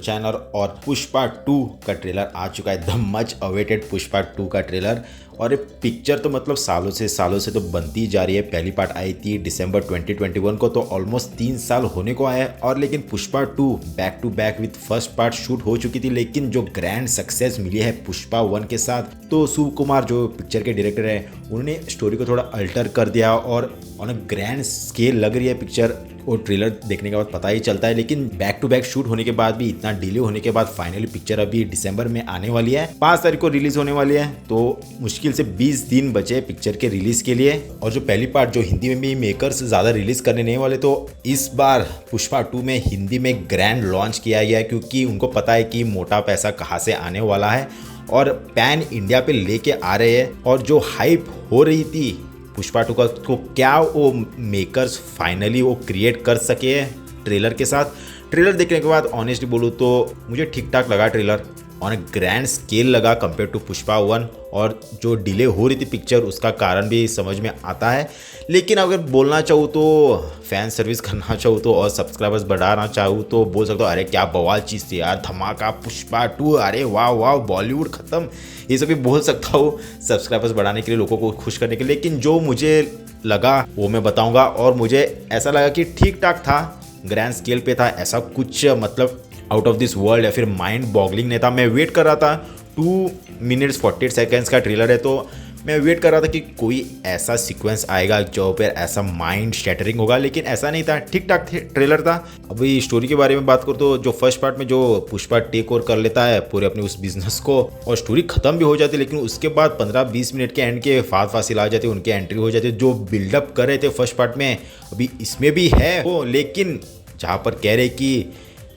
Channel और पुष्पा 2 का trailer आ चुका है। द मच अवेटेड पुष्पा 2 का ट्रेलर। और ये पिक्चर तो मतलब सालों से तो बनती जा रही है। पहली पार्ट आई थी दिसंबर 2021 को, तो ऑलमोस्ट 3 साल होने को आया है। और लेकिन Pushpa 2 back to back with first part shoot हो चुकी थी, लेकिन जो ग्रैंड सक्सेस मिली है पुष्पा 1 के साथ, तो शिव कुमार जो पिक्चर के डायरेक्टर है उन्होंने स्टोरी को थोड़ा अल्टर कर दिया और ऑन अ ग्रैंड स्केल लग रही है पिक्चर। वो ट्रेलर देखने के बाद पता ही चलता है। लेकिन बैक टू बैक शूट होने के बाद भी, इतना डिले होने के बाद फाइनली पिक्चर अभी दिसंबर में आने वाली है। 5 तारीख को रिलीज होने वाली है, तो मुश्किल से 20 दिन बचे पिक्चर के रिलीज के लिए। और जो पहली पार्ट जो हिंदी में भी मेकर्स ज्यादा रिलीज करने नहीं वाले, तो इस बार पुष्पा 2 में हिंदी में ग्रैंड लॉन्च किया गया है, क्योंकि उनको पता है कि मोटा पैसा कहाँ से आने वाला है और पैन इंडिया पे लेके आ रहे हैं। और जो हाइप हो रही थी पुष्पा 2 का, तो क्या वो मेकर्स फाइनली वो क्रिएट कर सके ट्रेलर के साथ। ट्रेलर देखने के बाद ऑनेस्टली बोलूँ तो मुझे ठीक ठाक लगा trailer, on a grand scale लगा कंपेयर टू पुष्पा 1। और जो डिले हो रही थी पिक्चर, उसका कारण भी समझ में आता है। लेकिन अगर बोलना चाहूँ तो, फैन सर्विस करना चाहूँ तो और सब्सक्राइबर्स बढ़ाना चाहूँ तो बोल सकता हूँ, अरे क्या बवाल चीज़ थी यार, धमाका पुष्पा 2, अरे वाह वाह बॉलीवुड ख़त्म, ये सब भी बोल सकता हूँ सब्सक्राइबर्स बढ़ाने के लिए, लोगों को खुश करने के लिए। लेकिन जो मुझे लगा वो मैं बताऊँगा। और मुझे ऐसा लगा कि ठीक ठाक था, ग्रैंड स्केल पे था, ऐसा कुछ मतलब आउट ऑफ दिस वर्ल्ड या फिर माइंड बॉगलिंग नहीं था। मैं वेट कर रहा था, 2 मिनट्स 48 सेकेंड्स का ट्रेलर है, तो मैं वेट कर रहा था कि कोई ऐसा सीक्वेंस आएगा जो फिर ऐसा माइंड शैटरिंग होगा, लेकिन ऐसा नहीं था, ठीक ठाक ट्रेलर था। अभी स्टोरी के बारे में बात करूँ तो जो फर्स्ट पार्ट में जो पुष्पा टेक ओवर कर लेता है पूरे अपने उस बिजनेस को और स्टोरी खत्म भी हो जाती है, लेकिन उसके बाद 15-20 मिनट के एंड के फासिल आ जाते, उनकी एंट्री हो जाती है। जो बिल्डअप कर रहे थे फर्स्ट पार्ट में अभी इसमें भी है वो, लेकिन जहाँ पर कह रहे कि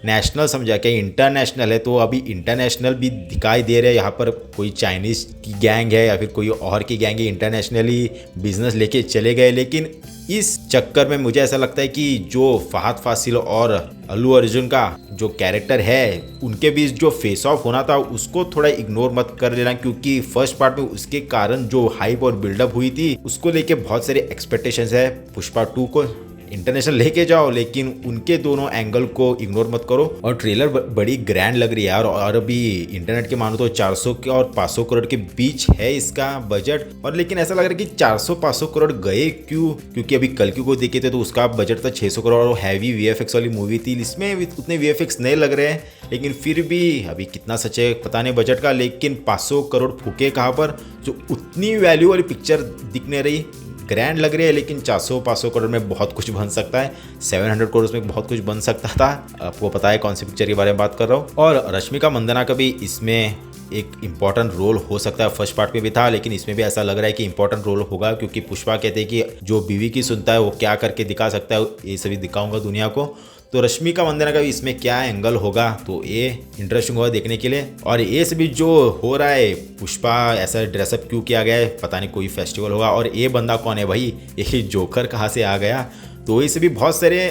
नेशनल समझा क्या इंटरनेशनल है, तो अभी इंटरनेशनल भी दिखाई दे रहे हैं। यहाँ पर कोई चाइनीज़ की गैंग है या फिर कोई और की गैंग है, इंटरनेशनली बिजनेस लेके चले गए। लेकिन इस चक्कर में मुझे ऐसा लगता है कि जो फहद फासिल और अल्लू अर्जुन का जो कैरेक्टर है, उनके बीच जो फेस ऑफ होना था उसको थोड़ा इग्नोर मत कर लेना, क्योंकि फर्स्ट पार्ट में उसके कारण जो हाइप और बिल्डअप हुई थी उसको लेके बहुत सारे एक्सपेक्टेशंस है। पुष्पा 2 को इंटरनेशनल लेके जाओ, लेकिन उनके दोनों एंगल को इग्नोर मत करो। और ट्रेलर बड़ी ग्रैंड लग रही है यार। और अभी इंटरनेट के मानो तो 400 के और 500 करोड़ के बीच है इसका बजट। और लेकिन ऐसा लग रहा है कि 400-500 करोड़ गए क्यों, क्योंकि अभी कल को देखे थे तो उसका बजट था 600 करोड़ और हैवी वीएफएक्स वाली मूवी थी। इसमें उतने वीएफएक्स नहीं लग रहे हैं, लेकिन फिर भी अभी कितना सच है पता नहीं बजट का। लेकिन 500 करोड़ फूके कहाँ पर, जो उतनी वैल्यू वाली पिक्चर दिखने रही, ग्रैंड लग रही है। लेकिन 400-500 करोड़ में बहुत कुछ बन सकता है, 700 करोड़ में बहुत कुछ बन सकता था। आपको पता है कौन सी पिक्चर के बारे में बात कर रहा हूँ। और रश्मिका मंदाना का भी इसमें एक इम्पॉर्टेंट रोल हो सकता है, फर्स्ट पार्ट में भी था, लेकिन इसमें भी ऐसा लग रहा है कि इम्पोर्टेंट रोल होगा, क्योंकि पुष्पा कहते हैं कि जो बीवी की सुनता है वो क्या करके दिखा सकता है, ये सभी दिखाऊंगा दुनिया को। तो रश्मिका मंदाना का भी इसमें क्या एंगल होगा, तो ये इंटरेस्टिंग होगा देखने के लिए। और ये सभी जो हो रहा है, पुष्पा ऐसा ड्रेसअप क्यों किया गया है, पता नहीं कोई फेस्टिवल होगा। और ये बंदा कौन है भाई, ये जोकर कहाँ से आ गया, तो ये सभी बहुत सारे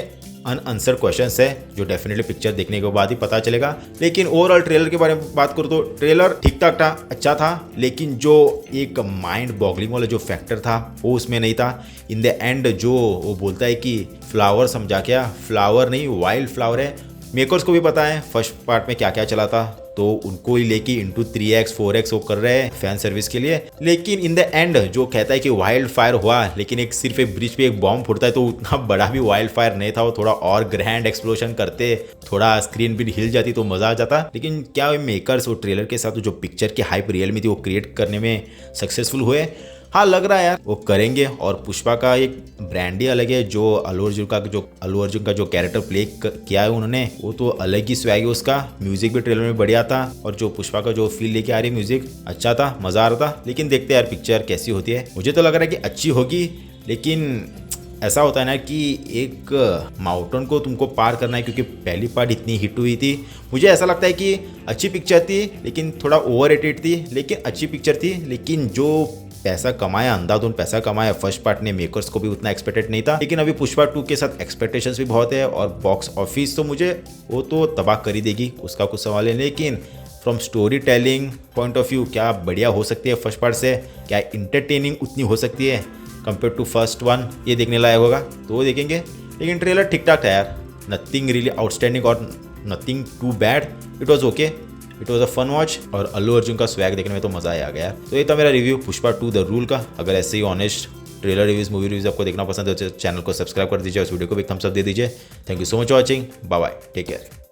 अनआंसर्ड क्वेश्चंस है जो डेफिनेटली पिक्चर देखने के बाद ही पता चलेगा। लेकिन ओवरऑल ट्रेलर के बारे में बात करूँ तो ट्रेलर ठीक ठाक था, अच्छा था, लेकिन जो एक माइंड बॉगलिंग वाला जो फैक्टर था वो उसमें नहीं था। इन द एंड जो वो बोलता है कि फ्लावर समझा क्या, फ्लावर नहीं वाइल्ड फ्लावर है। मेकर्स को भी पता है फर्स्ट पार्ट में क्या क्या चला था, तो उनको ही लेके इंटू 3x 4x वो कर रहे हैं फैन सर्विस के लिए। लेकिन इन द एंड जो कहता है कि वाइल्ड फायर हुआ, लेकिन एक सिर्फ एक ब्रिज पे एक बॉम्ब फूटता है, तो उतना बड़ा भी वाइल्ड फायर नहीं था। वो थोड़ा और ग्रैंड एक्सप्लोजन करते, थोड़ा स्क्रीन भी हिल जाती तो मजा आ जाता। लेकिन क्या मेकर्स वो ट्रेलर के साथ जो पिक्चर की हाइप रियल में थी वो क्रिएट करने में सक्सेसफुल हुए। हाँ लग रहा है यार वो करेंगे। और पुष्पा का एक ब्रांड ही अलग है, जो अल्लू अर्जुन का जो कैरेक्टर प्ले किया है उन्होंने, वो तो अलग ही स्वैग है उसका। म्यूजिक भी ट्रेलर में बढ़िया था, और जो पुष्पा का जो फील लेके आ रही म्यूजिक अच्छा था, मजा आ रहा था। लेकिन देखते यार पिक्चर कैसी होती है। मुझे तो लग रहा है कि अच्छी होगी, लेकिन ऐसा होता है ना कि एक माउंटेन को तुमको पार करना है, क्योंकि पहली पार्ट इतनी हिट हुई थी। मुझे ऐसा लगता है कि अच्छी पिक्चर थी, लेकिन थोड़ा ओवररेटेड थी, लेकिन अच्छी पिक्चर थी। लेकिन जो पैसा कमाया, अंधाधुन पैसा कमाया फर्स्ट पार्ट ने, मेकर्स को भी उतना एक्सपेक्टेड नहीं था। लेकिन अभी पुष्पा 2 के साथ एक्सपेक्टेशंस भी बहुत है, और बॉक्स ऑफिस तो मुझे वो तो तबाह कर ही देगी, उसका कुछ सवाल है। लेकिन from story telling point of view क्या बढ़िया हो सकती है फर्स्ट पार्ट से, क्या इंटरटेनिंग उतनी हो सकती है कंपेयर टू फर्स्ट वन, ये देखने लायक होगा तो वो देखेंगे। लेकिन ट्रेलर ठीक ठाक था यार, नथिंग रियली आउटस्टैंडिंग और nothing too bad, it was okay, it was a fun watch. और अल्लू अर्जुन का स्वैग देखने में तो मज़ा ही आ गया। तो ये था मेरा रिव्यू पुष्पा 2 द रूल का। अगर ऐसे ही honest trailer reviews, movie reviews आपको देखना पसंद है तो चैनल को सब्सक्राइब कर दीजिए और इस वीडियो को भी थम्स अप दे दीजिए। Thank you so much for watching, bye bye, take care.